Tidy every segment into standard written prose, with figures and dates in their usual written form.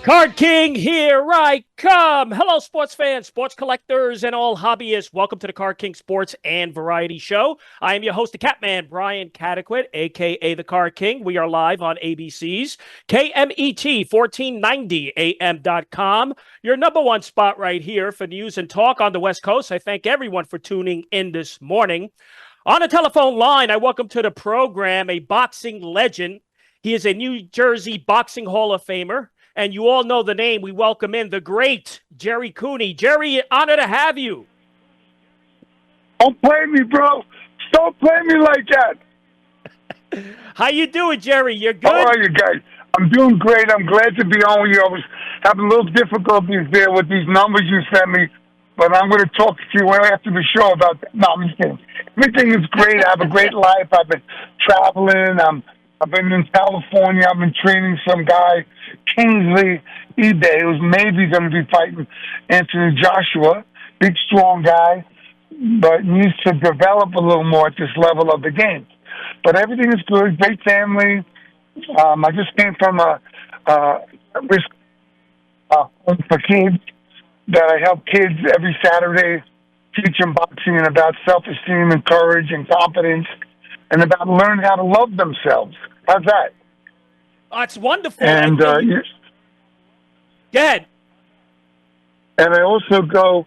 Card King, here I come. Hello, sports fans, sports collectors, and all hobbyists. Welcome to the Card King Sports and Variety Show. I am your host, the Catman, Brian Cataquet, a.k.a. the Card King. We are live on ABC's KMET 1490am.com. Your number one spot right here for news and talk on the West Coast. I thank everyone for tuning in this morning. On the telephone line, I welcome to the program a boxing legend. He is a New Jersey Boxing Hall of Famer. And you all know the name. We welcome in the great Gerry Cooney. Gerry, honor to have you. Don't play me, bro. Don't play me like that. How you doing, Gerry? You're good? How are you guys? I'm doing great. I'm glad to be on with you. I was having a little difficulties there with these numbers you sent me, but I'm going to talk to you after the show about that. No, I'm just kidding. Everything is great. I have a great life. I've been traveling. I've been in California. I've been training some guy, Kingsley eBay, who's maybe going to be fighting Anthony Joshua. Big, strong guy, but needs to develop a little more at this level of the game. But everything is good. Great family. I just came from a risk home for kids that I help kids every Saturday, teach them boxing and about self-esteem and courage and confidence and about learning how to love themselves. How's that? Oh, it's wonderful. And Go ahead. And I also go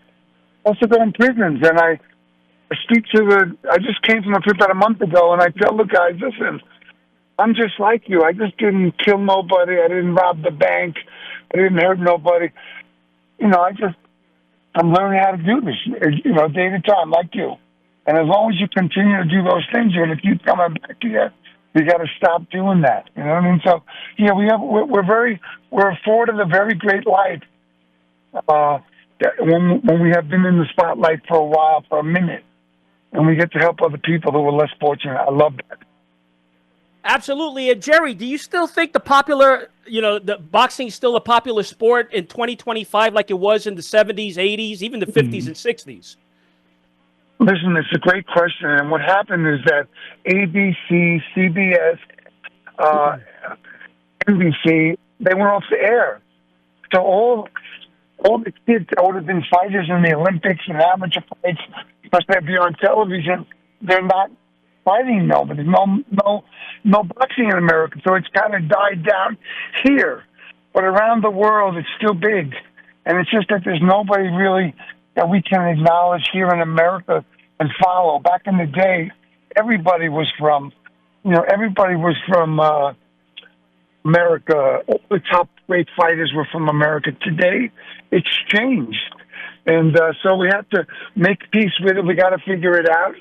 in prisons, and I speak to I just came from a trip about a month ago, and I tell the guys, listen, I'm just like you. I just didn't kill nobody. I didn't rob the bank. I didn't hurt nobody. I'm learning how to do this, day at a time, like you. And as long as you continue to do those things, you're going to keep coming back to you. You got to stop doing that. You know what I mean? So, yeah, we're afforded a very great life when we have been in the spotlight for a while, for a minute, and we get to help other people who are less fortunate. I love that. Absolutely. And Gerry, do you still think the boxing is still a popular sport in 2025 like it was in the 70s, 80s, even the 50s and 60s? Listen, it's a great question, and what happened is that ABC, CBS, NBC, they went off the air. So all the kids that would have been fighters in the Olympics and amateur fights, because they'd be on television, they're not fighting nobody. No boxing in America. So it's kind of died down here, but around the world, it's still big, and it's just that there's nobody really that we can acknowledge here in America and follow. Back in the day, everybody was from America. All the top great fighters were from America. Today, it's changed. And so we have to make peace with it. We got to figure it out.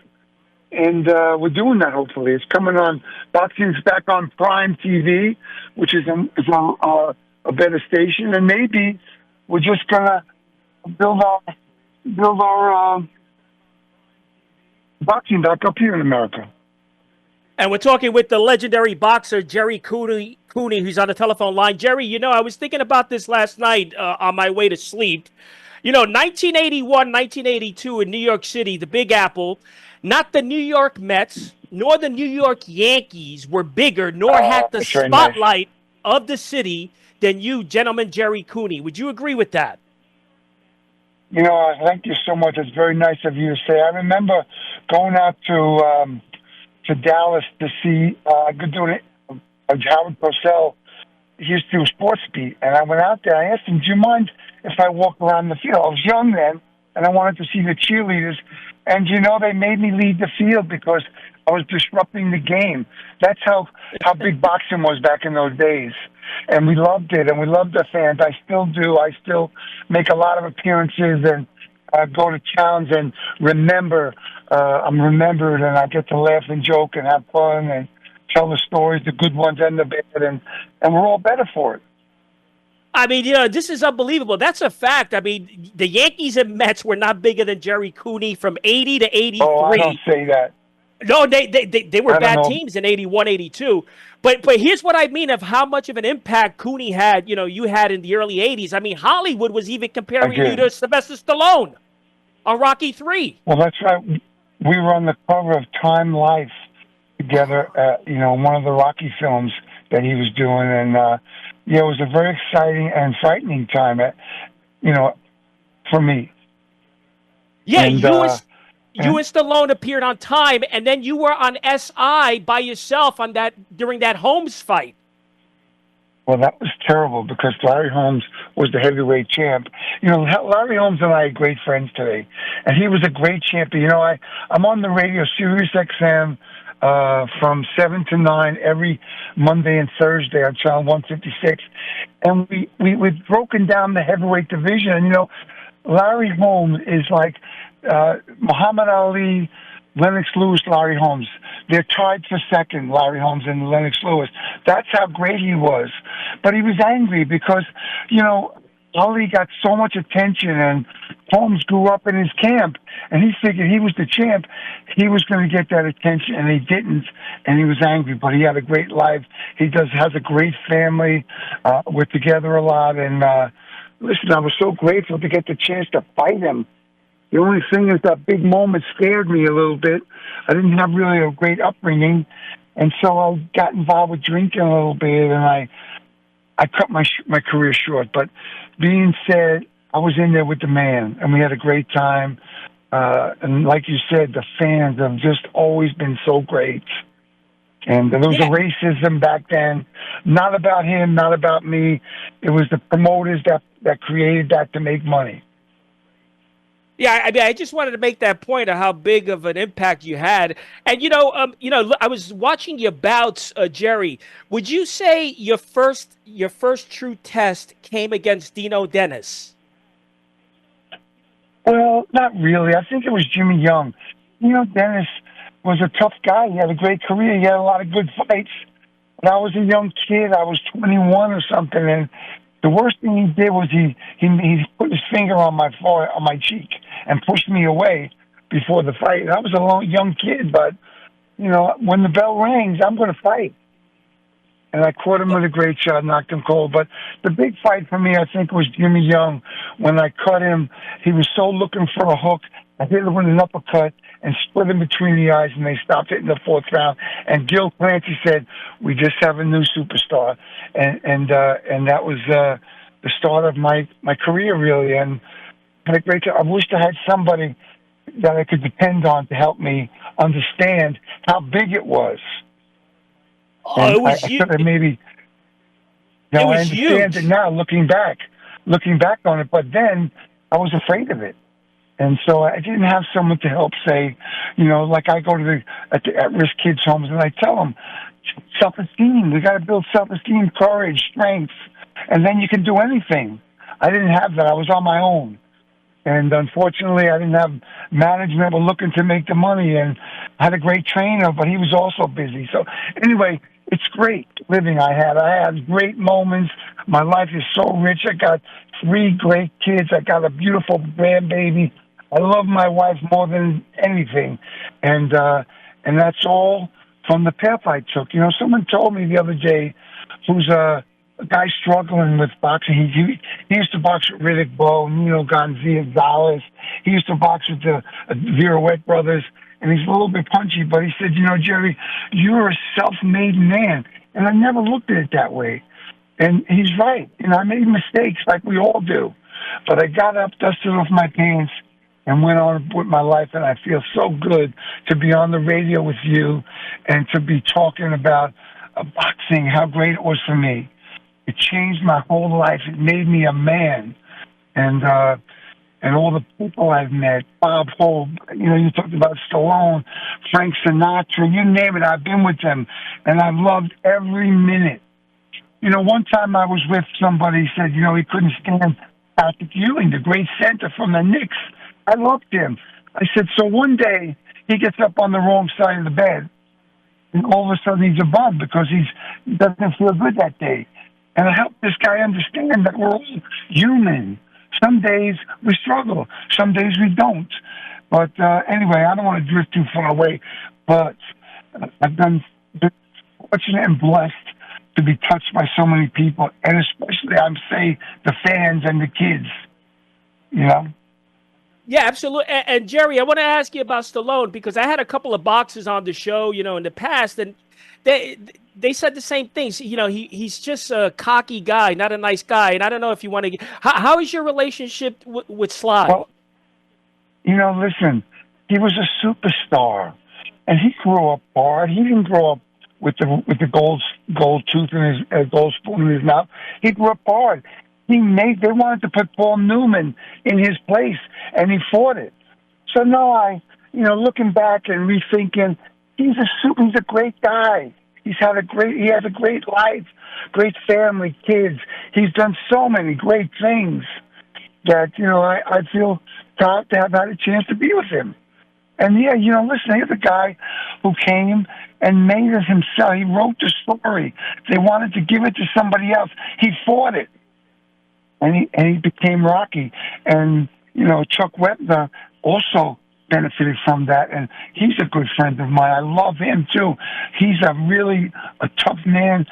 And we're doing that, hopefully. It's coming on. Boxing's back on Prime TV, which is a better station. And maybe we're just going to build our boxing back up here in America. And we're talking with the legendary boxer, Gerry Cooney, who's on the telephone line. Gerry, I was thinking about this last night on my way to sleep. 1981, 1982 in New York City, the Big Apple, not the New York Mets, nor the New York Yankees were bigger, nor had the spotlight of the city than you, gentleman Gerry Cooney. Would you agree with that? Thank you so much. It's very nice of you to say. I remember going out to Dallas to see Howard Cosell. He used to do sports beat, and I went out there. I asked him, "Do you mind if I walk around the field?" I was young then, and I wanted to see the cheerleaders. And they made me lead the field because I was disrupting the game. That's how big boxing was back in those days. And we loved it, and we loved the fans. I still do. I still make a lot of appearances and go to towns and remember. I'm remembered, and I get to laugh and joke and have fun and tell the stories, the good ones and the bad, and we're all better for it. I mean, this is unbelievable. That's a fact. I mean, the Yankees and Mets were not bigger than Gerry Cooney from 80 to 83. Oh, I don't say that. No, they were bad teams in 81, 82. But here's what I mean of how much of an impact Cooney had, you had in the early 80s. I mean, Hollywood was even comparing you to Sylvester Stallone on Rocky III. Well, that's right. We were on the cover of Time Life together, one of the Rocky films that he was doing. And Yeah, it was a very exciting and frightening time, you know, for me. Yeah, And you and Stallone appeared on Time, and then you were on SI by yourself on that during that Holmes fight. well, that was terrible because Larry Holmes was the heavyweight champ. Larry Holmes and I are great friends today, and he was a great champion. I'm on the radio, Sirius XM, from 7 to 9 every Monday and Thursday on channel 156, and we've broken down the heavyweight division. And Larry Holmes is like Muhammad Ali, Lennox Lewis, Larry Holmes. They're tied for second, Larry Holmes and Lennox Lewis. That's how great he was. But he was angry because, Ali got so much attention and Holmes grew up in his camp and he figured he was the champ. He was going to get that attention and he didn't. And he was angry, but he had a great life. Has a great family. We're together a lot. And, listen, I was so grateful to get the chance to fight him. The only thing is that big moment scared me a little bit. I didn't have really a great upbringing, and so I got involved with drinking a little bit, and I cut my career short. But being said, I was in there with the man, and we had a great time. And like you said, the fans have just always been so great. And there was a racism back then, not about him, not about me. It was the promoters that created that to make money. Yeah, I mean, I just wanted to make that point of how big of an impact you had. And I was watching your bouts, Jerry. Would you say your first true test came against Dino Dennis? Well, not really. I think it was Jimmy Young. Dennis was a tough guy. He had a great career. He had a lot of good fights. When I was a young kid, I was 21 or something, and the worst thing he did was he put his finger on my forehead, on my cheek, and pushed me away before the fight. And I was a young kid, but when the bell rings, I'm going to fight. And I caught him with a great shot, knocked him cold. But the big fight for me, I think, was Jimmy Young. When I cut him, he was so looking for a hook. I hit him with an uppercut and split him between the eyes, and they stopped it in the fourth round. And Gil Clancy said, "We just have a new superstar," and that was the start of my career, really. And I had a great time. I wished I had somebody that I could depend on to help me understand how big it was. Oh, And it was I you. thought that maybe, It I was understand it huge. now, looking back on it. But then I was afraid of it. And so I didn't have someone to help say, like I go to the at-risk kids' homes and I tell them, self-esteem. We got to build self-esteem, courage, strength, and then you can do anything. I didn't have that. I was on my own. And unfortunately, I didn't have management were looking to make the money, and I had a great trainer, but he was also busy. So anyway, it's great living I had great moments. My life is so rich. I got 3 great kids. I got a beautiful grandbaby. I love my wife more than anything, and that's all from the path I took. Someone told me the other day, who's a guy struggling with boxing. He used to box with Riddick Bowe, Nino Gonzalez. He used to box with the Viruet brothers, and he's a little bit punchy. But he said, Jerry, you're a self-made man, and I never looked at it that way. And he's right. I made mistakes like we all do, but I got up, dusted off my pants, and went on with my life. And I feel so good to be on the radio with you and to be talking about boxing, how great it was for me. It changed my whole life. It made me a man. And all the people I've met, Bob Hope, you talked about Stallone, Frank Sinatra, you name it, I've been with them. And I've loved every minute. One time I was with somebody, he said, he couldn't stand Patrick Ewing, the great center from the Knicks. I loved him. I said, so one day he gets up on the wrong side of the bed, and all of a sudden he's a bum because he doesn't feel good that day. And I helped this guy understand that we're all human. Some days we struggle. Some days we don't. But anyway, I don't want to drift too far away. But I've been fortunate and blessed to be touched by so many people, and especially, I'm saying, the fans and the kids. Yeah, absolutely. And Jerry, I want to ask you about Stallone because I had a couple of boxers on the show, in the past, and they they said the same things. You know, he's just a cocky guy, not a nice guy. And I don't know if you want to. How is your relationship with Sly? Well, listen, he was a superstar, and he grew up hard. He didn't grow up with the gold tooth in his gold spoon in his mouth. He grew up hard. They wanted to put Paul Newman in his place, and he fought it. So no, looking back and rethinking, he's a great guy. He has a great life, great family, kids. He's done so many great things that, I feel proud to have had a chance to be with him. And yeah, listen, here's a guy who came and made it himself. He wrote the story. They wanted to give it to somebody else. He fought it. And he became Rocky. And, Chuck Wepner also benefited from that. And he's a good friend of mine. I love him too. He's a tough man,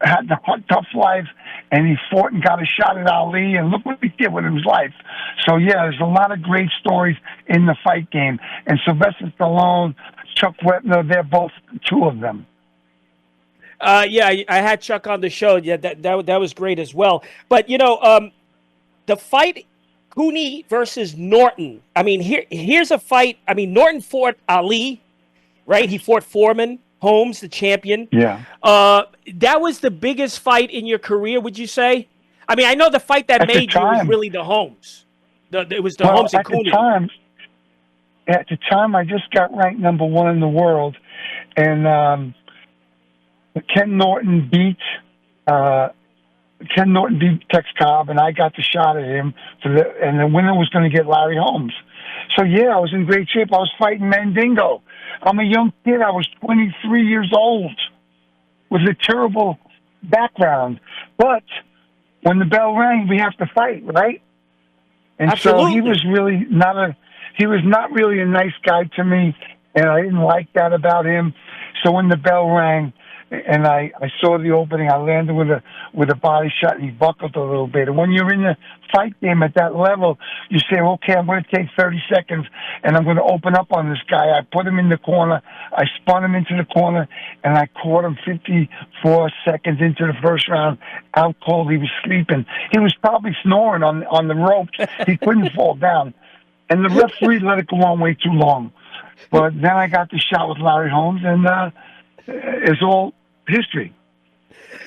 had a tough life, and he fought and got a shot at Ali, and look what he did with his life. So, yeah, there's a lot of great stories in the fight game. And Sylvester Stallone, Chuck Wepner, they're both two of them. Yeah, I had Chuck on the show. Yeah, that was great as well. But, the fight, Cooney versus Norton. I mean, here's a fight. I mean, Norton fought Ali, right? He fought Foreman. Holmes, the champion. Yeah. That was the biggest fight in your career, would you say? I mean, I know the fight that made you was really the Holmes. It was the Holmes and Cooney. At the time, I just got ranked #1 in the world, and Ken Norton beat Tex Cobb, and I got the shot at him and the winner was going to get Larry Holmes. So yeah, I was in great shape. I was fighting Mandingo. I'm a young kid. I was 23 years old with a terrible background. But when the bell rang, we have to fight, right? And Absolutely. So he was not really a nice guy to me, and I didn't like that about him. So when the bell rang and I saw the opening, I landed with a body shot, and he buckled a little bit. And when you're in the fight game at that level, you say, okay, I'm going to take 30 seconds, and I'm going to open up on this guy. I put him in the corner. I spun him into the corner, and I caught him 54 seconds into the first round, out cold. He was sleeping. He was probably snoring on the ropes. He couldn't fall down. And the referee let it go on way too long. But then I got the shot with Larry Holmes, and it's all history.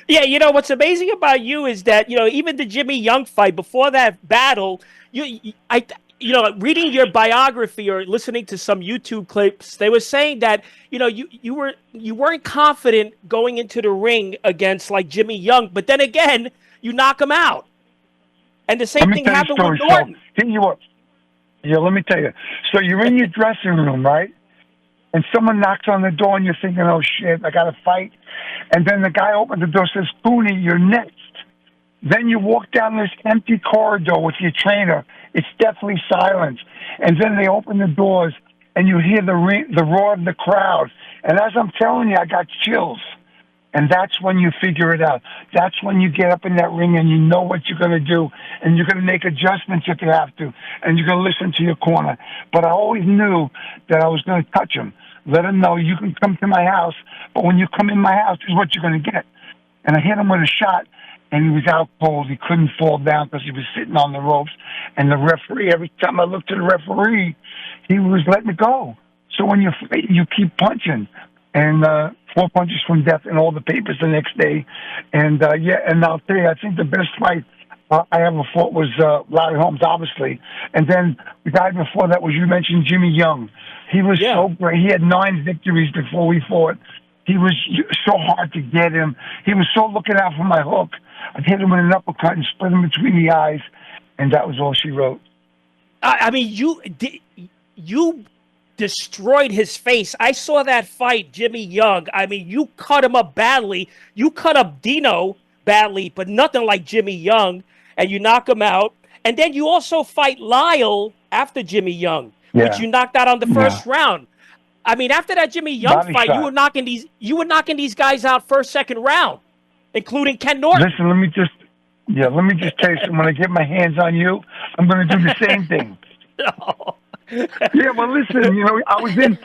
Yeah, what's amazing about you is that even the Jimmy Young fight before that battle, reading your biography or listening to some YouTube clips, they were saying that you weren't confident going into the ring against like Jimmy Young, but then again you knock him out, and the same thing happened with Norton. Let me tell you. So you're in your dressing room, right? And someone knocks on the door, and you're thinking, oh, shit, I got to fight. And then the guy opens the door and says, Cooney, you're next. Then you walk down this empty corridor with your trainer. It's deathly silent. And then they open the doors, and you hear the roar of the crowd. And as I'm telling you, I got chills. And that's when you figure it out. That's when you get up in that ring and you know what you're going to do. And you're going to make adjustments if you have to. And you're going to listen to your corner. But I always knew that I was going to touch him. Let him know you can come to my house. But when you come in my house, this is what you're going to get. And I hit him with a shot. And he was out cold. He couldn't fall down because he was sitting on the ropes. And the referee, every time I looked at the referee, he was letting it go. So when you're fighting, you keep punching. And 4 punches from death in all the papers the next day. And, and I'll tell you, I think the best fight I ever fought was Larry Holmes, obviously. And then the guy before that was, you mentioned Jimmy Young. He was so great. He had 9 victories before we fought. He was so hard to get him. He was so looking out for my hook. I'd hit him with an uppercut and split him between the eyes, and that was all she wrote. I mean, you destroyed his face. I saw that fight, Jimmy Young. I mean, you cut him up badly. You cut up Dino badly, but nothing like Jimmy Young, and you knock him out. And then you also fight Lyle after Jimmy Young, which you knocked out on the first round. I mean, after that Jimmy Young fight, you were knocking these guys out first, second round, including Ken Norton. Listen, let me just tell you something. When I get my hands on you, I'm going to do the same thing. No. Yeah, well, listen, I was in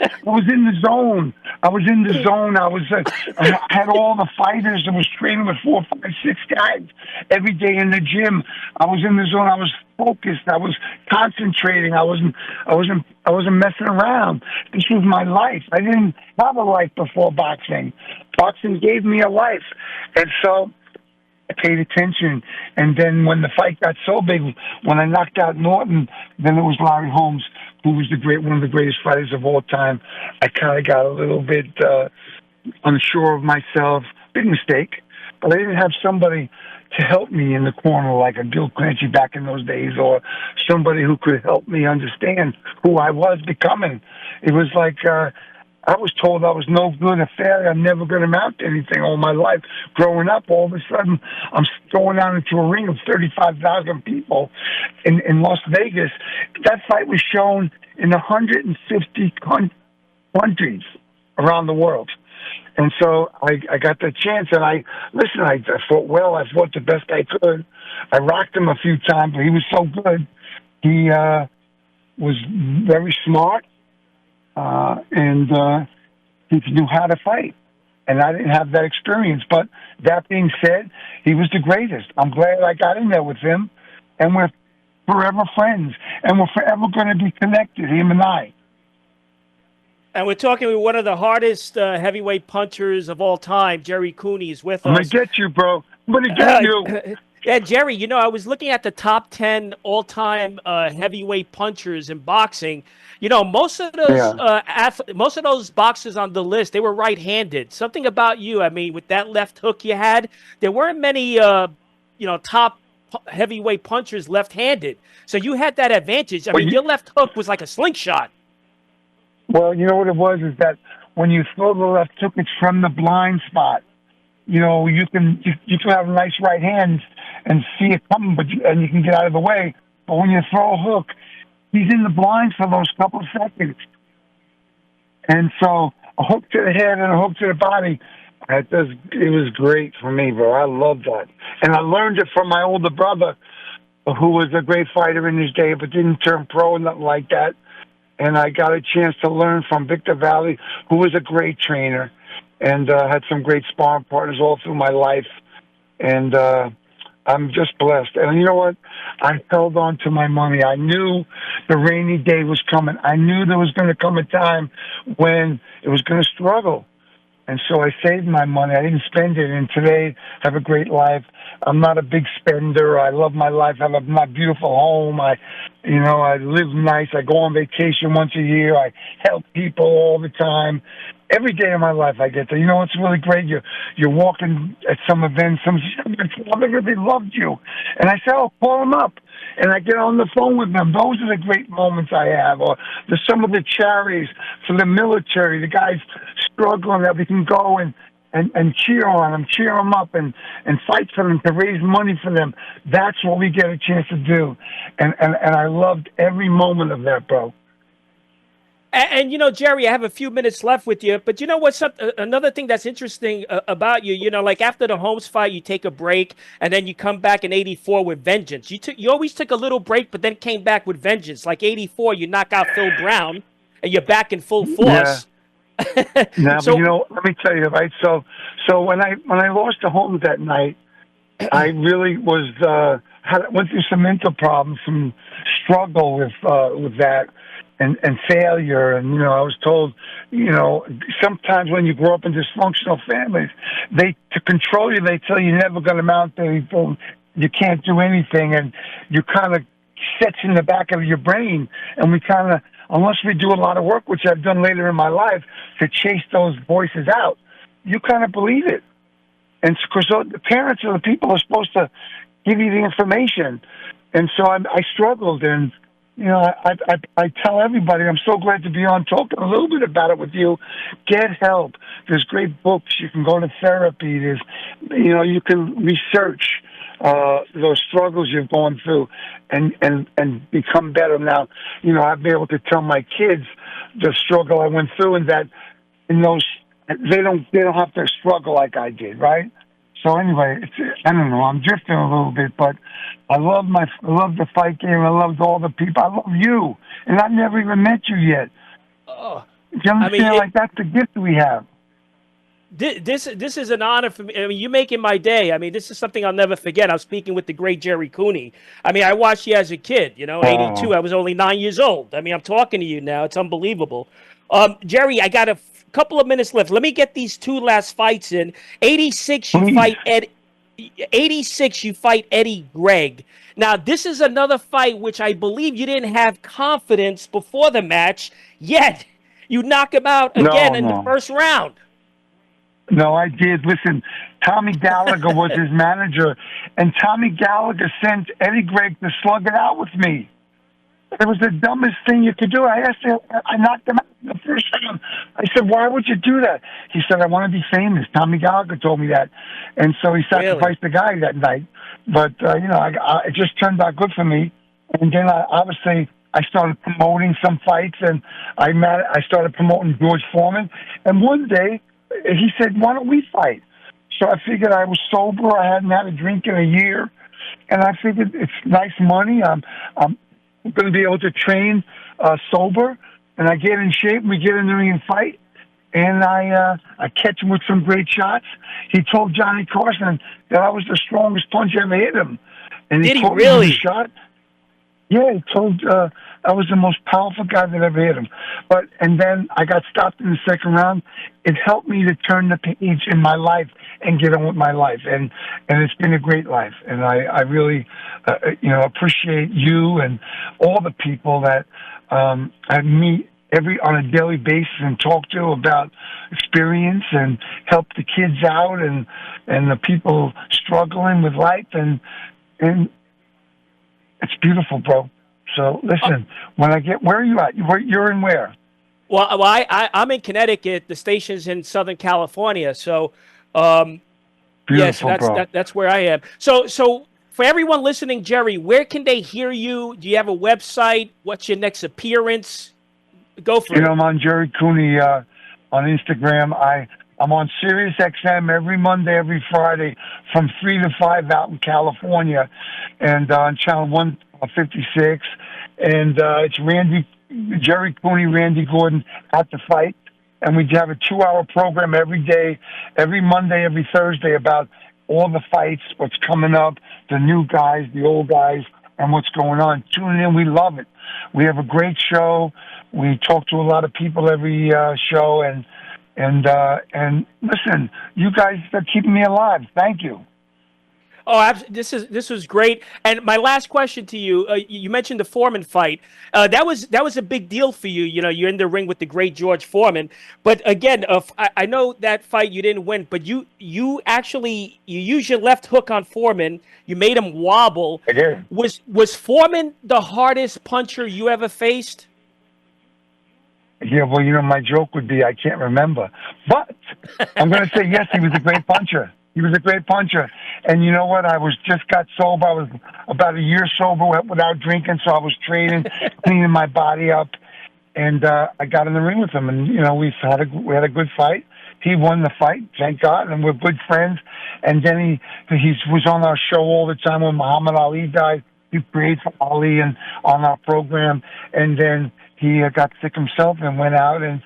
the zone. I was in the zone. I had all the fighters. I was training with 4, 5, 6 guys every day in the gym. I was in the zone. I was focused. I was concentrating. I wasn't messing around. This was my life. I didn't have a life before boxing. Boxing gave me a life, and so I paid attention. And then when the fight got so big, when I knocked out Norton, then it was Larry Holmes, who was one of the greatest fighters of all time. I kind of got a little bit unsure of myself. Big mistake. But I didn't have somebody to help me in the corner like a Gil Clancy back in those days, or somebody who could help me understand who I was becoming. It was like I was told I was no good, a failure. I'm never going to amount to anything all my life. Growing up, all of a sudden, I'm going out into a ring of 35,000 people in Las Vegas. That fight was shown in 150 countries around the world. And so I got the chance, and I fought well. I fought the best I could. I rocked him a few times, but he was so good. He was very smart. And he knew how to fight. And I didn't have that experience. But that being said, he was the greatest. I'm glad I got in there with him. And we're forever friends. And we're forever going to be connected, him and I. And we're talking with one of the hardest heavyweight punchers of all time, Gerry Cooney, is with us. I'm going to get you, bro. I'm going to get you. Yeah, Gerry, I was looking at the top 10 all-time heavyweight punchers in boxing. Most of those boxers on the list, they were right-handed. Something about you, I mean, with that left hook you had, there weren't many, top heavyweight punchers left-handed. So you had that advantage. I mean, your left hook was like a slingshot. Well, you know what it was is that when you throw the left hook, it's from the blind spot. You can have nice right hands and see it coming, and you can get out of the way. But when you throw a hook, he's in the blinds for those couple of seconds. And so a hook to the head and a hook to the body, it was great for me, bro. I love that. And I learned it from my older brother, who was a great fighter in his day, but didn't turn pro or nothing like that. And I got a chance to learn from Victor Valley, who was a great trainer, and had some great sparring partners all through my life. And I'm just blessed. And you know what? I held on to my money. I knew the rainy day was coming. I knew there was going to come a time when it was going to struggle. And so I saved my money. I didn't spend it. And today, I have a great life. I'm not a big spender. I love my life. I have my beautiful home. I live nice. I go on vacation once a year. I help people all the time. Every day of my life I get there. You know what's really great? You're walking at some event. Someone says, "I really loved you," and I say, "Oh, call them up." And I get on the phone with them. Those are the great moments I have. Or some of the charities for the military, the guys struggling, that we can go and cheer on them, cheer them up, and fight for them, to raise money for them. That's what we get a chance to do. And I loved every moment of that, bro. And Gerry, I have a few minutes left with you, but you know what's another thing that's interesting about you? Like after the Holmes fight, you take a break, and then you come back in '84 with vengeance. You always took a little break, but then came back with vengeance. Like '84, you knock out Phil Brown, and you're back in full force. Yeah. But let me tell you, right? So when I lost to Holmes that night, I really went through some mental problems, some struggle with that. And failure, and I was told, sometimes when you grow up in dysfunctional families, to control you, they tell you you're never going to amount to anything, you can't do anything, and you kind of sets in the back of your brain, and we kind of, unless we do a lot of work, which I've done later in my life, to chase those voices out, you kind of believe it, and because the parents are the people who are supposed to give you the information, and so I struggled, and I tell everybody, I'm so glad to be on talking a little bit about it with you. Get help. There's great books. You can go to therapy. There's, you can research those struggles you've gone through and become better. Now, I've been able to tell my kids the struggle I went through, and that they don't have to struggle like I did, right? So anyway, I don't know. I'm drifting a little bit, but I love the fight game. I loved all the people. I love you, and I've never even met you yet. Oh, Do you I mean, understand? Like that's the gift we have. this is an honor for me. I mean, you're making my day. I mean, this is something I'll never forget. I was speaking with the great Gerry Cooney. I mean, I watched you as a kid. You know, '82. Oh, I was only 9 years old. I mean, I'm talking to you now. It's unbelievable. Jerry, I got a couple of minutes left. Let me get these two last fights in. '86, you please. fight Ed. '86, you fight Eddie Gregg. Now, this is another fight which I believe you didn't have confidence before the match, yet you knock him out No, again in the no. first round. No, I did. Listen, Tommy Gallagher was his manager, and Tommy Gallagher sent Eddie Gregg to slug it out with me. It was the dumbest thing you could do. I knocked him out in the first round. I said, why would you do that? He said, I want to be famous. Tommy Gallagher told me that. And so he Really? sacrificed the guy that night. But, it just turned out good for me. And then I started promoting some fights, and I started promoting George Foreman. And one day, he said, why don't we fight? So I figured I was sober. I hadn't had a drink in a year. And I figured it's nice money. I'm going to be able to train sober, and I get in shape. We get in the ring and fight, and I catch him with some great shots. He told Johnny Carson that I was the strongest punch I ever hit him, and Did he caught me with really? a shot. Yeah, he told I was the most powerful guy that ever hit him. And then I got stopped in the second round. It helped me to turn the page in my life and get on with my life, and it's been a great life. And I really appreciate you and all the people that I meet on a daily basis and talk to about experience and help the kids out and the people struggling with life and it's beautiful, bro. So listen, when I get, where are you at? You're in where? Well, I'm in Connecticut. The station's in Southern California. So, yes, Beautiful, bro. that's where I am. So for everyone listening, Jerry, where can they hear you? Do you have a website? What's your next appearance? Go for it. I'm on Gerry Cooney on Instagram. I'm on Sirius XM every Monday, every Friday from 3 to 5 out in California, and on channel 156. And it's Gerry Cooney, Randy Gordon at the fight. And we have a 2-hour program every day, every Monday, every Thursday about all the fights, what's coming up, the new guys, the old guys, and what's going on. Tune in. We love it. We have a great show. We talk to a lot of people every show, and listen, you guys are keeping me alive. Thank you. Oh, this was great. And my last question to you: you mentioned the Foreman fight. That was a big deal for you. You know, you're in the ring with the great George Foreman. But again, I know that fight you didn't win, but you used your left hook on Foreman. You made him wobble. I did. Was Foreman the hardest puncher you ever faced? Yeah, well, my joke would be I can't remember. But I'm going to say yes, he was a great puncher. He was a great puncher. And you know what? I just got sober. I was about a year sober without drinking, so I was training, cleaning my body up. And I got in the ring with him. And, we had a good fight. He won the fight, thank God, and we're good friends. And then he was on our show all the time when Muhammad Ali died. He prayed for Ali and on our program. And then he got sick himself and went out and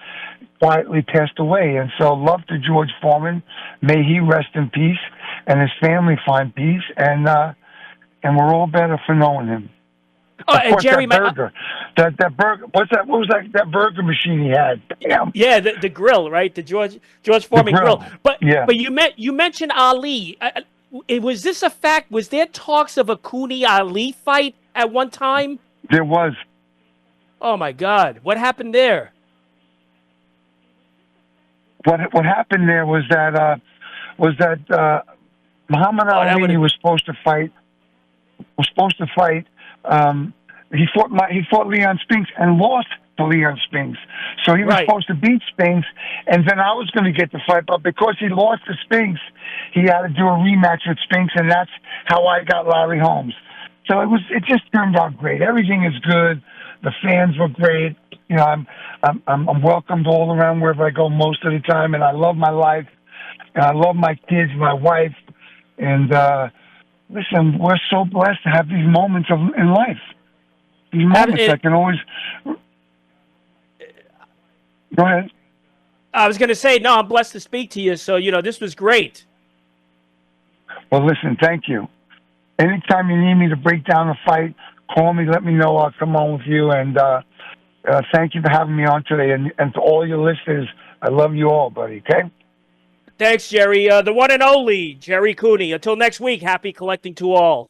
quietly passed away. And so love to George Foreman. May he rest in peace and his family find peace. And we're all better for knowing him. Oh, of and course, Jerry, that burger. That burger. What's that? What was that burger machine he had? Damn. Yeah, the grill, right? The George Foreman grill. But you mentioned Ali. Was this a fact? Was there talks of a Cooney Ali fight at one time? There was. Oh my God! What happened there? What happened there was that Muhammad Ali was supposed to fight. He fought Leon Spinks and lost to Leon Spinks. So he was supposed to beat Spinks, and then I was going to get the fight. But because he lost to Spinks, he had to do a rematch with Spinks, and that's how I got Larry Holmes. So it just turned out great. Everything is good. The fans were great. I'm welcomed all around wherever I go most of the time, and I love my life, and I love my kids, my wife, And listen, we're so blessed to have these moments in life. These moments I can always. Go ahead. I was going to say, no, I'm blessed to speak to you. So, this was great. Well, listen, thank you. Anytime you need me to break down a fight, call me, let me know. I'll come on with you. And thank you for having me on today. And to all your listeners, I love you all, buddy, okay? Thanks, Jerry. The one and only Gerry Cooney. Until next week, happy collecting to all.